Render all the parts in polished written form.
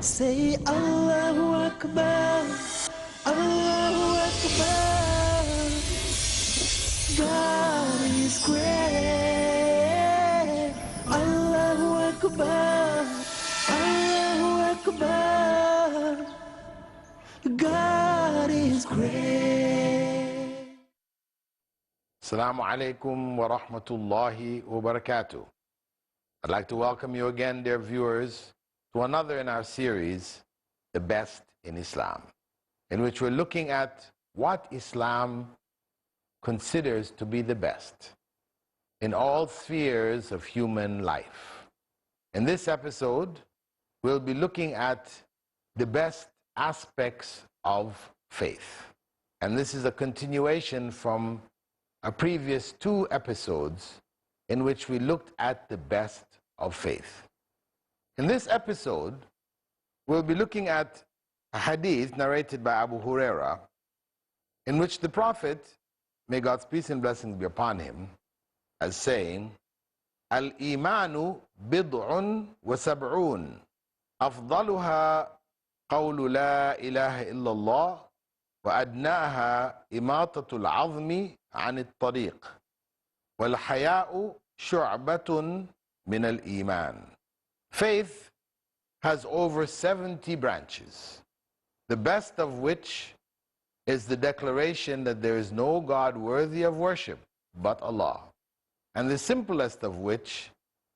Say Allahu Akbar, Allahu Akbar. God is great. Allahu Akbar, Allahu Akbar. God is great. Assalamu alaikum wa rahmatullahi wa barakatuh. I'd like to welcome you again, dear viewers, to another in our series, The Best in Islam, in which we're looking at what Islam considers to be the best in all spheres of human life. In this episode, we'll be looking at the best aspects of faith. And this is a continuation from our previous two episodes in which we looked at the best of faith. In this episode, we'll be looking at a hadith narrated by Abu Huraira, in which the Prophet, may God's peace and blessings be upon him, as saying, Al-imanu bid'un wa sab'un, afdaluha qawlu la ilaha illallah, wa adnaaha imatatul azmi an at-tariq, wal haya'u shu'batun min al-iman. Faith has over 70 branches, the best of which is the declaration that there is no God worthy of worship but Allah, and the simplest of which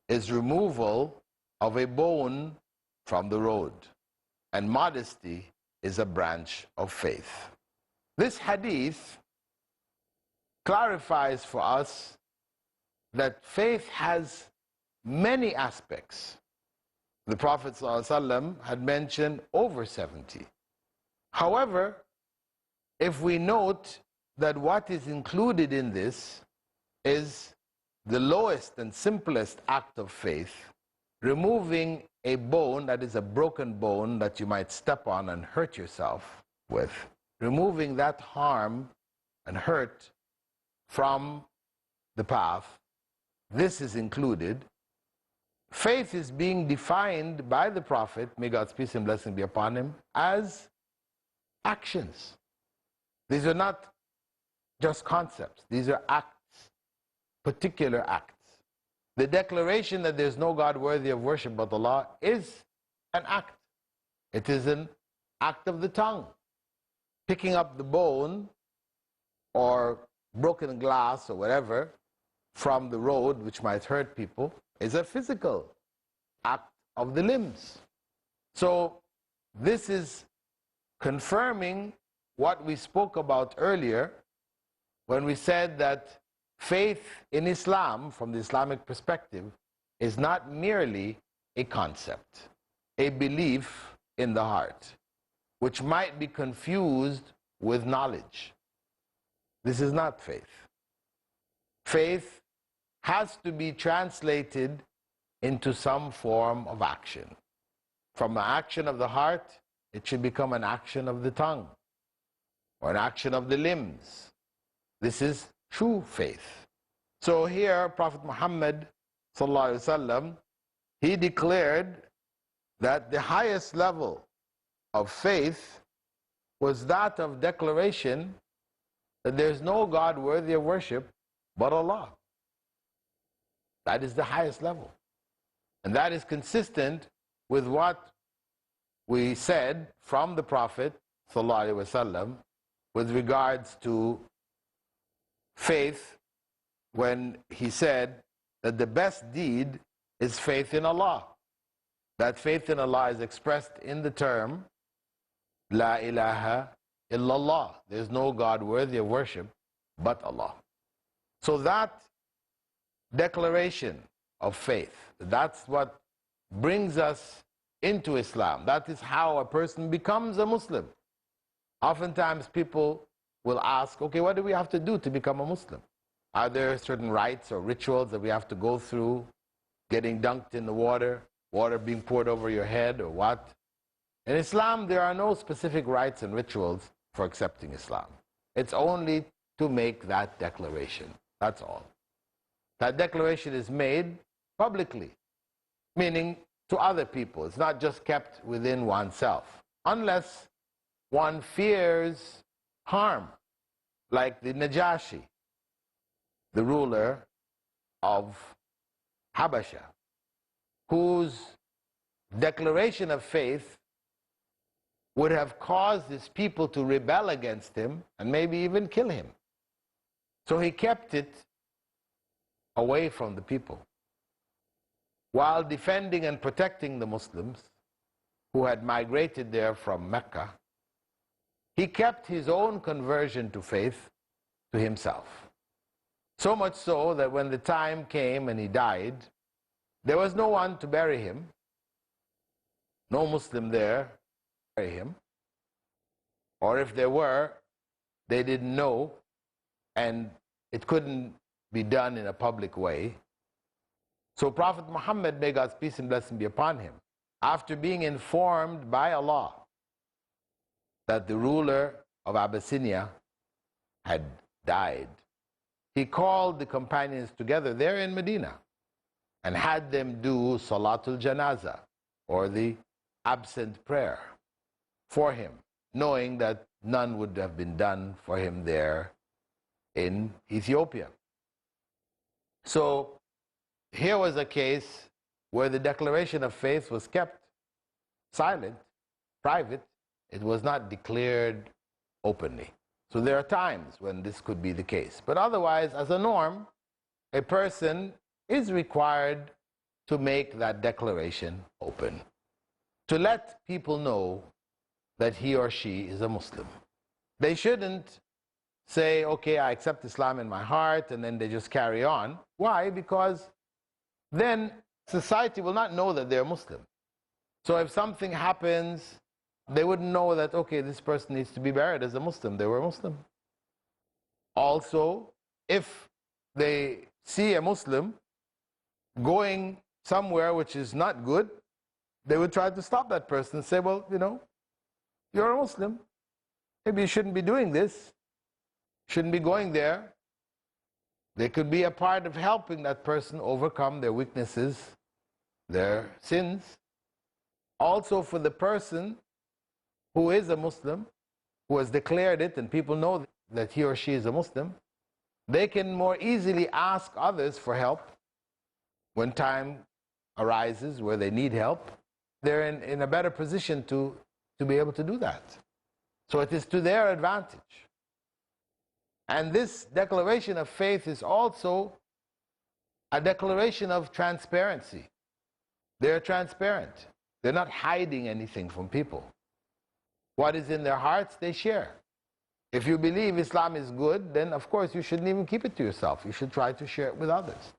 is removal of a bone from the road, and modesty is a branch of faith. This hadith clarifies for us that faith has many aspects. The Prophet ﷺ had mentioned over 70. However, if we note that what is included in this is the lowest and simplest act of faith, removing a bone that is a broken bone that you might step on and hurt yourself with, removing that harm and hurt from the path, this is included. Faith is being defined by the Prophet, may God's peace and blessing be upon him, as actions. These are not just concepts. These are acts, particular acts. The declaration that there's no God worthy of worship but Allah is an act. It is an act of the tongue. Picking up the bone or broken glass or whatever from the road, which might hurt people, is a physical act of the limbs. So this is confirming what we spoke about earlier when we said that faith in Islam, from the Islamic perspective, is not merely a concept, a belief in the heart, which might be confused with knowledge. This is not faith. Faith has to be translated into some form of action. From an action of the heart, it should become an action of the tongue or an action of the limbs. This is true faith. So here, Prophet Muhammad ﷺ, he declared that the highest level of faith was that of declaration that there is no God worthy of worship but Allah. That is the highest level. And that is consistent with what we said from the Prophet ﷺ with regards to faith, when he said that the best deed is faith in Allah. That faith in Allah is expressed in the term La ilaha illallah. There's no God worthy of worship but Allah. So that declaration of faith, that's what brings us into Islam. That is how a person becomes a Muslim. Oftentimes people will ask, okay, what do we have to do to become a Muslim? Are there certain rites or rituals that we have to go through? Getting dunked in the water, water being poured over your head, or what? In Islam, there are no specific rites and rituals for accepting Islam. It's only to make that declaration. That's all. That declaration is made publicly. meaning to other people. It's not just kept within oneself, unless one fears harm, like the Najashi, the ruler of Habasha, whose declaration of faith would have caused his people to rebel against him and maybe even kill him. So he kept it away from the people, while defending and protecting the Muslims who had migrated there from Mecca. He kept his own conversion to faith to himself. So much so that when the time came and he died, there was no one to bury him, no Muslim there to bury him, or if there were, they didn't know, and it couldn't be done in a public way. So Prophet Muhammad, may God's peace and blessing be upon him, after being informed by Allah that the ruler of Abyssinia had died, he called the companions together there in Medina and had them do Salatul Janazah, or the absent prayer, for him, knowing that none would have been done for him there in Ethiopia. So here was a case where the declaration of faith was kept silent, private. It was not declared openly. So there are times when this could be the case. But otherwise, as a norm, a person is required to make that declaration open, to let people know that he or she is a Muslim. They shouldn't say, okay, I accept Islam in my heart, and then they just carry on. Why? Because then society will not know that they're Muslim. So if something happens, they wouldn't know that, okay, this person needs to be buried as a Muslim. They were Muslim. Also, if they see a Muslim going somewhere which is not good, they would try to stop that person and say, well, you know, you're a Muslim. Maybe you shouldn't be doing this. Shouldn't be going there. They could be a part of helping that person overcome their weaknesses, their sins. Also, for the person who is a Muslim, who has declared it, and people know that he or she is a Muslim, they can more easily ask others for help when time arises where they need help. They're in a better position to be able to do that. So it is to their advantage. And this declaration of faith is also a declaration of transparency. They're transparent. They're not hiding anything from people. What is in their hearts, they share. If you believe Islam is good, then of course you shouldn't even keep it to yourself. You should try to share it with others.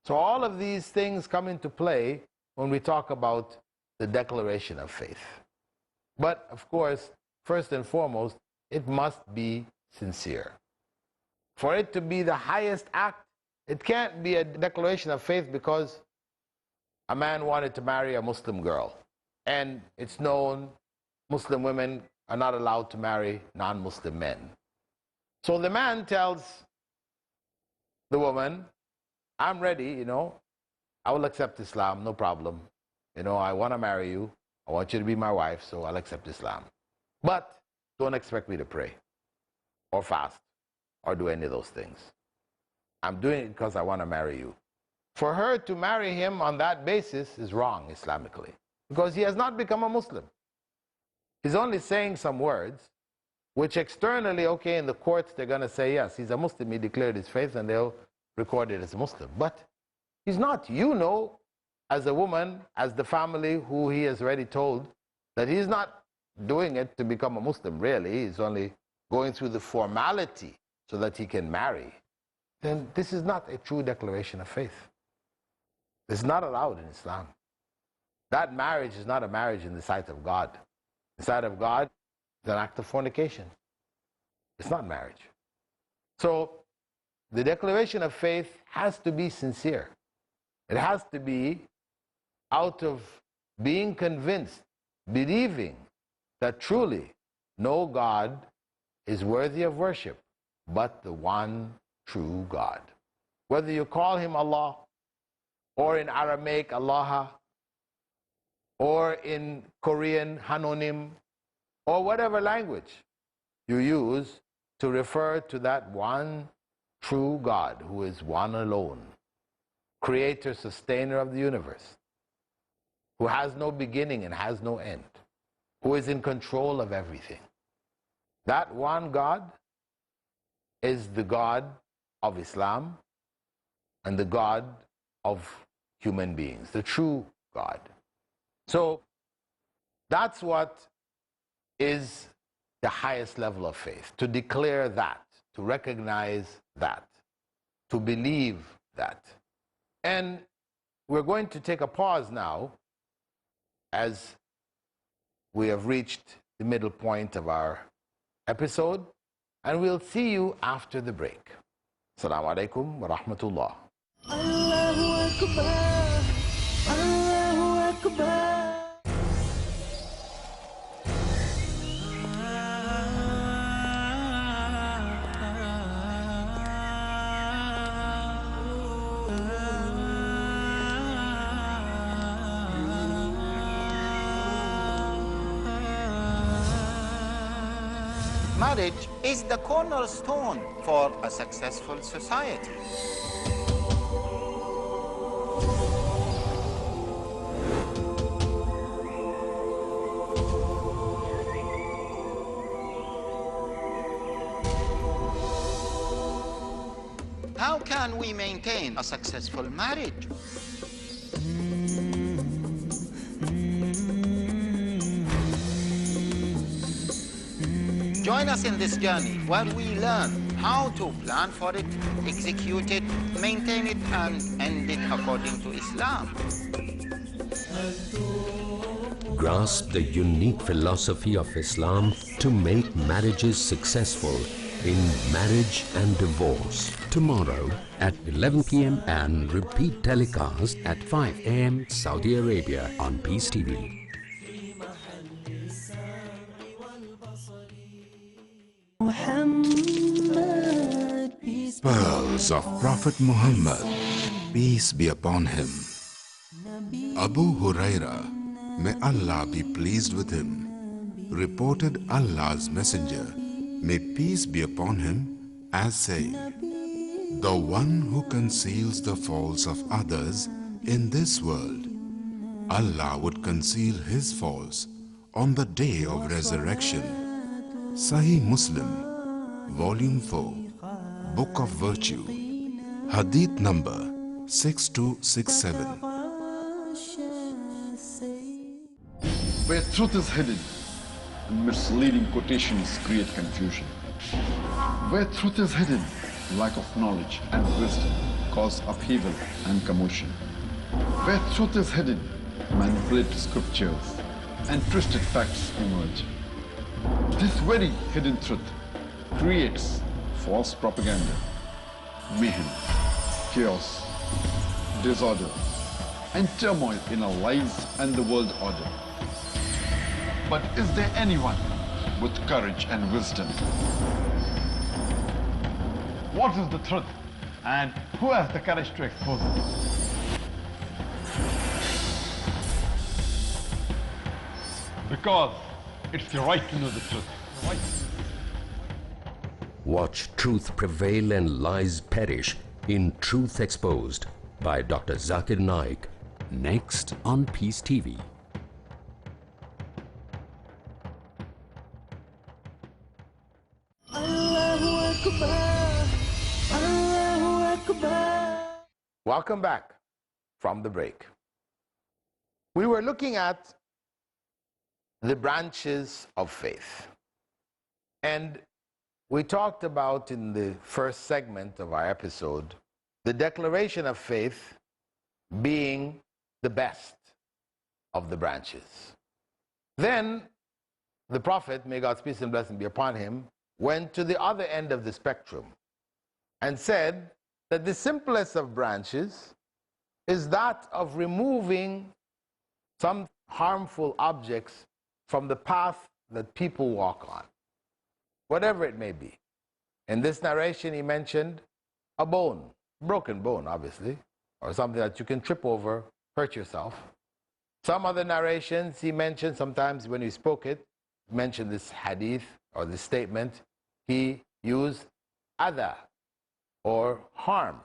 So all of these things come into play when we talk about the declaration of faith. But of course, first and foremost, it must be sincere. For it to be the highest act, it can't be a declaration of faith because a man wanted to marry a Muslim girl, and it's known Muslim women are not allowed to marry non-Muslim men. So the man tells the woman, I'm ready, you know, I will accept Islam, no problem. You know, I want to marry you. I want you to be my wife, so I'll accept Islam. But don't expect me to pray or fast or do any of those things. I'm doing it because I want to marry you. For her to marry him on that basis is wrong Islamically, because he has not become a Muslim. He's only saying some words, which externally, okay, in the courts, they're going to say, yes, he's a Muslim, he declared his faith, and they'll record it as a Muslim. But he's not. You know, as a woman, as the family who he has already told, that he's not doing it to become a Muslim, really. He's only going through the formality so that he can marry. Then this is not a true declaration of faith. It's not allowed in Islam. That marriage is not a marriage in the sight of God. In the sight of God, it's an act of fornication. It's not marriage. So the declaration of faith has to be sincere. It has to be out of being convinced, believing that truly no God is worthy of worship but the one true God. Whether you call him Allah, or in Aramaic, Allah, or in Korean, Hanonim, or whatever language you use to refer to that one true God who is one alone, creator, sustainer of the universe, who has no beginning and has no end, who is in control of everything. That one God is the God of Islam and the God of human beings, the true God. So that's what is the highest level of faith, to declare that, to recognize that, to believe that. And we're going to take a pause now as we have reached the middle point of our episode, and we'll see you after the break. Assalamu alaikum wa rahmatullah. Allahu Akbar, Allahu Akbar. Marriage is the cornerstone for a successful society. How can we maintain a successful marriage? Join us in this journey where we learn how to plan for it, execute it, maintain it, and end it according to Islam. Grasp the unique philosophy of Islam to make marriages successful in Marriage and Divorce. Tomorrow at 11 p.m. and repeat telecast at 5 a.m. Saudi Arabia on Peace TV. Muhammad, peace be Pearls of Prophet Muhammad, peace be upon him. Abu Huraira, may Allah be pleased with him, reported Allah's messenger, may peace be upon him, as saying, the one who conceals the faults of others in this world, Allah would conceal his faults on the day of resurrection. Sahih Muslim, Volume 4, Book of Virtue, Hadith number 6267. Where truth is hidden, misleading quotations create confusion. Where truth is hidden, lack of knowledge and wisdom cause upheaval and commotion. Where truth is hidden, manipulated scriptures and twisted facts emerge. This very hidden truth creates false propaganda, mayhem, chaos, disorder, and turmoil in our lives and the world order. But is there anyone with courage and wisdom? What is the truth, and who has the courage to expose it? Because it's your right to know the truth. Watch Truth Prevail and Lies Perish in Truth Exposed by Dr. Zakir Naik. Next on Peace TV. Allahu Akbar, Allahu Akbar. Welcome back from the break. We were looking at the branches of faith. And we talked about in the first segment of our episode the declaration of faith being the best of the branches. Then the Prophet, may God's peace and blessing be upon him, went to the other end of the spectrum and said that the simplest of branches is that of removing some harmful objects from the path that people walk on, whatever it may be. In this narration, he mentioned a broken bone, obviously, or something that you can trip over, hurt yourself. Some other narrations he mentioned, sometimes when he spoke it, mentioned this hadith or this statement, he used adha or harm.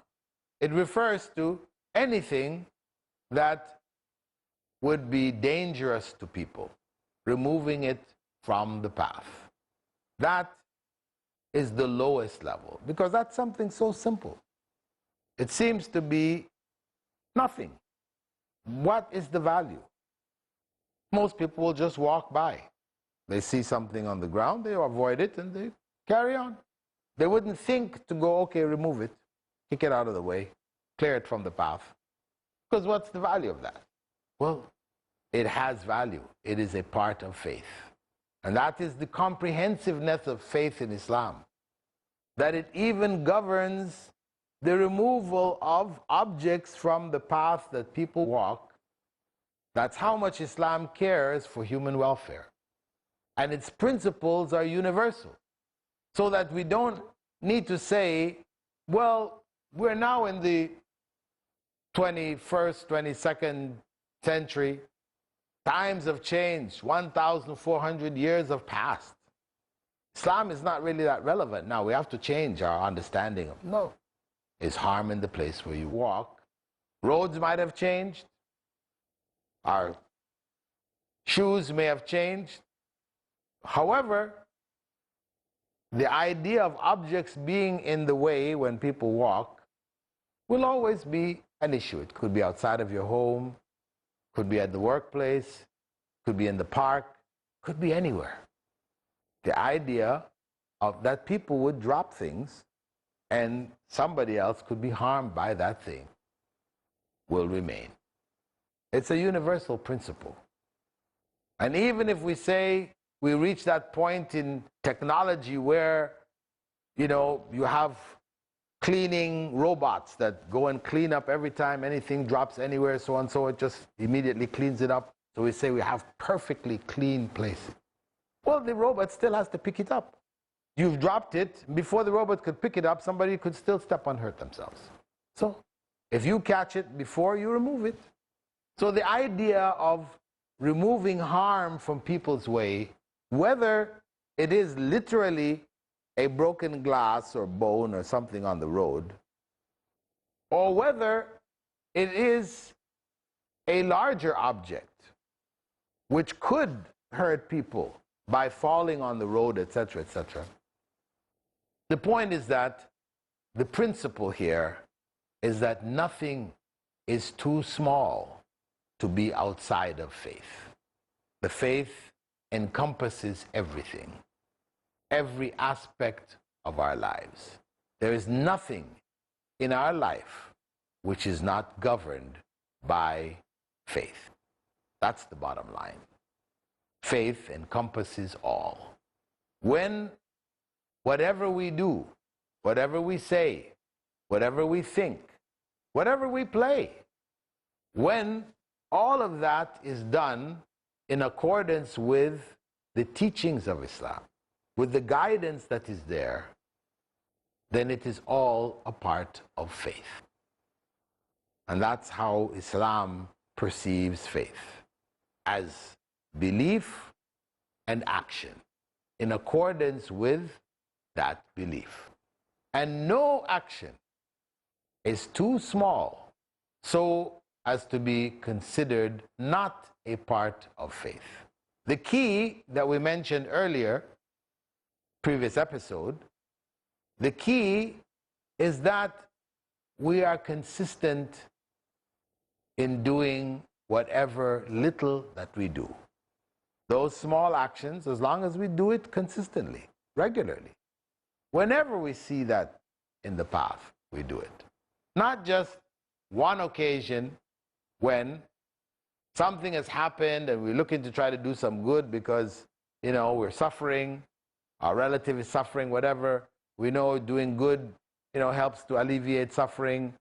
It refers to anything that would be dangerous to people, removing it from the path. That is the lowest level, because that's something so simple. It seems to be nothing. What is the value? Most people will just walk by. They see something on the ground, they avoid it, and they carry on. They wouldn't think to go, okay, remove it, kick it out of the way, clear it from the path. Because what's the value of that? Well, it has value. It is a part of faith. And that is the comprehensiveness of faith in Islam, that it even governs the removal of objects from the path that people walk. That's how much Islam cares for human welfare. And its principles are universal, so that we don't need to say, well, we're now in the 21st, 22nd century. Times have changed. 1,400 years have passed. Islam is not really that relevant now. We have to change our understanding of, no. Is harm in the place where you walk. Roads might have changed. Our shoes may have changed. However, the idea of objects being in the way when people walk will always be an issue. It could be outside of your home, could be at the workplace, could be in the park, could be anywhere. The idea of that people would drop things and somebody else could be harmed by that thing will remain. It's a universal principle. And even if we say we reach that point in technology where, you have cleaning robots that go and clean up every time anything drops anywhere, so on, so it just immediately cleans it up. So we say we have perfectly clean places. Well, the robot still has to pick it up. You've dropped it. Before the robot could pick it up, somebody could still step and hurt themselves. So if you catch it before, you remove it. So the idea of removing harm from people's way, whether it is literally a broken glass or bone or something on the road, or whether it is a larger object which could hurt people by falling on the road, etc., etc. The point is that the principle here is that nothing is too small to be outside of faith. The faith encompasses everything, every aspect of our lives. There is nothing in our life which is not governed by faith. That's the bottom line. Faith encompasses all. When whatever we do, whatever we say, whatever we think, whatever we play, when all of that is done in accordance with the teachings of Islam, with the guidance that is there, then it is all a part of faith. And that's how Islam perceives faith, as belief and action in accordance with that belief. And no action is too small so as to be considered not a part of faith. The key that we mentioned earlier, previous episode, the key is that we are consistent in doing whatever little that we do. Those small actions, as long as we do it consistently, regularly. Whenever we see that in the path, we do it. Not just one occasion when something has happened and we're looking to try to do some good because, we're suffering, our relative is suffering, whatever. We know doing good, helps to alleviate suffering.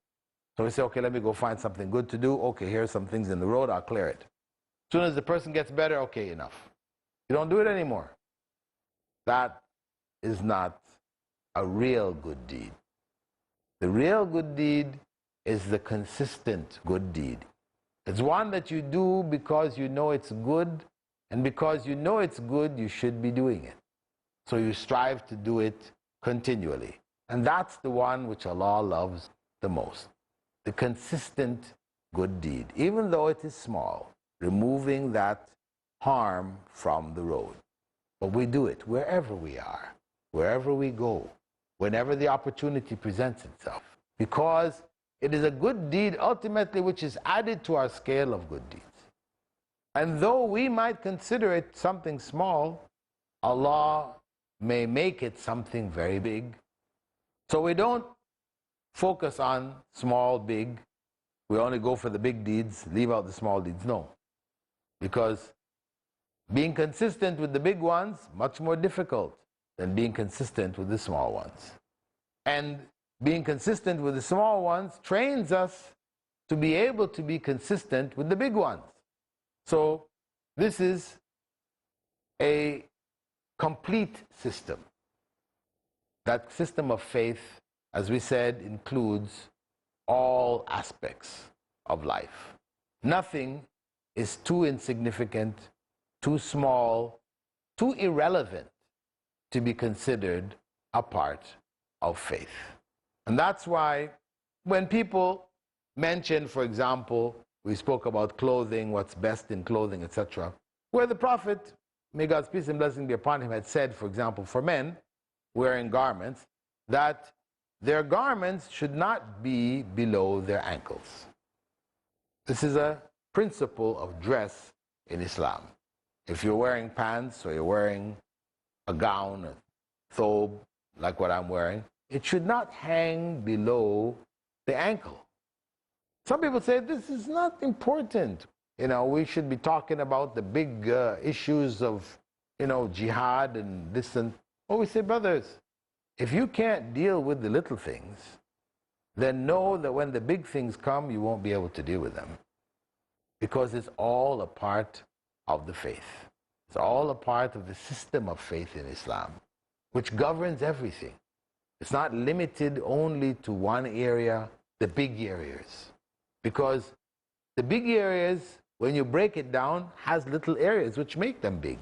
So we say, okay, let me go find something good to do. Okay, here's some things in the road, I'll clear it. As soon as the person gets better, okay, enough. You don't do it anymore. That is not a real good deed. The real good deed is the consistent good deed. It's one that you do because you know it's good, and because you know it's good, you should be doing it. So you strive to do it continually. And that's the one which Allah loves the most. The consistent good deed, even though it is small, removing that harm from the road. But we do it wherever we are, wherever we go, whenever the opportunity presents itself. Because it is a good deed ultimately which is added to our scale of good deeds. And though we might consider it something small, Allah may make it something very big. So we don't focus on small, big. We only go for the big deeds, leave out the small deeds. No. Because being consistent with the big ones, much more difficult than being consistent with the small ones. And being consistent with the small ones trains us to be able to be consistent with the big ones. So this is a complete system. That system of faith, as we said, includes all aspects of life. Nothing is too insignificant, too small, too irrelevant to be considered a part of faith. And that's why when people mention, for example, we spoke about clothing, what's best in clothing, etc., where the Prophet, may God's peace and blessing be upon him, had said, for example, for men wearing garments, that their garments should not be below their ankles. This is a principle of dress in Islam. If you're wearing pants or you're wearing a gown, a thobe, like what I'm wearing, it should not hang below the ankle. Some people say this is not important. You know, we should be talking about the big issues of, you know, jihad and this and... Well, we say, brothers, if you can't deal with the little things, then know that when the big things come, you won't be able to deal with them. Because it's all a part of the faith. It's all a part of the system of faith in Islam, which governs everything. It's not limited only to one area, the big areas. Because the big areas, when you break it down, has little areas which make them big.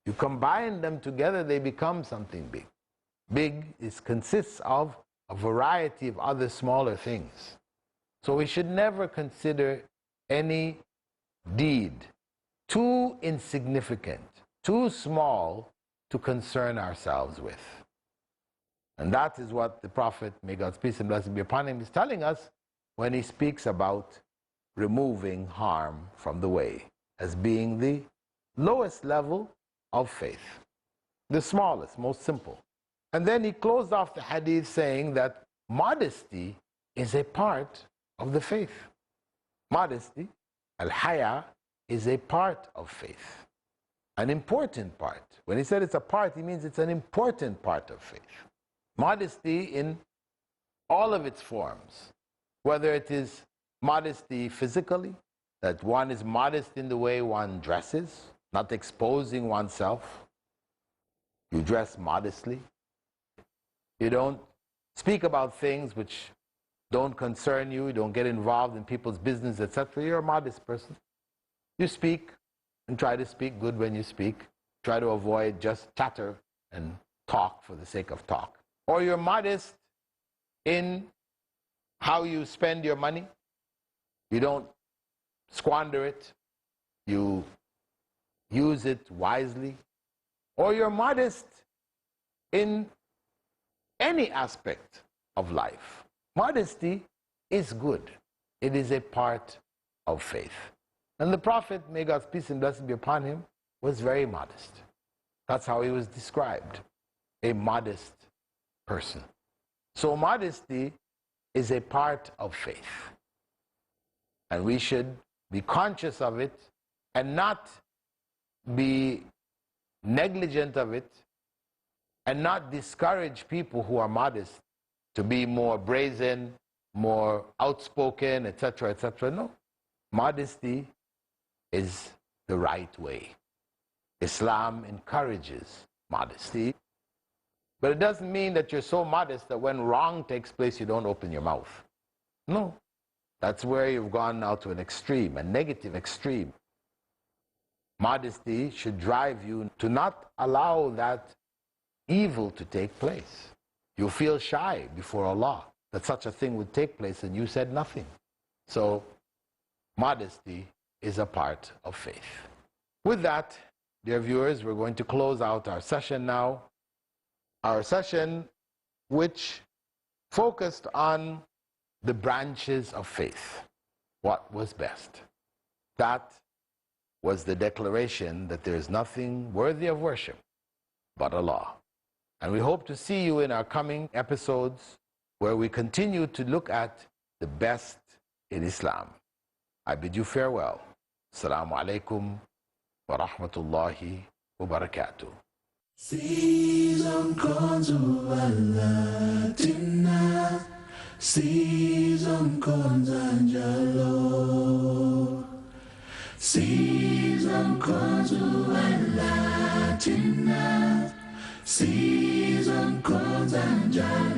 You combine them together, they become something big. Big consists of a variety of other smaller things. So we should never consider any deed too insignificant, too small to concern ourselves with. And that is what the Prophet, may God's peace and blessing be upon him, is telling us when he speaks about removing harm from the way as being the lowest level of faith, the smallest, most simple. And then he closed off the hadith saying that modesty is a part of the faith. Modesty, al-haya, is a part of faith, an important part. When he said it's a part, he means it's an important part of faith. Modesty in all of its forms, whether it is modesty physically, that one is modest in the way one dresses, not exposing oneself. You dress modestly. You don't speak about things which don't concern you, you don't get involved in people's business, etc. You're a modest person. You speak and try to speak good when you speak. Try to avoid just chatter and talk for the sake of talk. Or you're modest in how you spend your money. You don't squander it. You use it wisely. Or you're modest in any aspect of life. Modesty is good. It is a part of faith. And the Prophet, may God's peace and blessing be upon him, was very modest. That's how he was described, a modest person. So modesty is a part of faith. And we should be conscious of it and not be negligent of it and not discourage people who are modest to be more brazen, more outspoken, etc., etc. No. Modesty is the right way. Islam encourages modesty. But it doesn't mean that you're so modest that when wrong takes place, you don't open your mouth. No. That's where you've gone now to an extreme, a negative extreme. Modesty should drive you to not allow that evil to take place. You feel shy before Allah that such a thing would take place and you said nothing. So modesty is a part of faith. With that, dear viewers, we're going to close out our session now. Our session which focused on the branches of faith. What was best? That was the declaration that there is nothing worthy of worship but Allah. And we hope to see you in our coming episodes where we continue to look at the best in Islam. I bid you farewell. Assalamu alaikum wa rahmatullahi wa barakatuh. Season corns Latina, season corns Angelo, season corns Latina, season corns Angelo.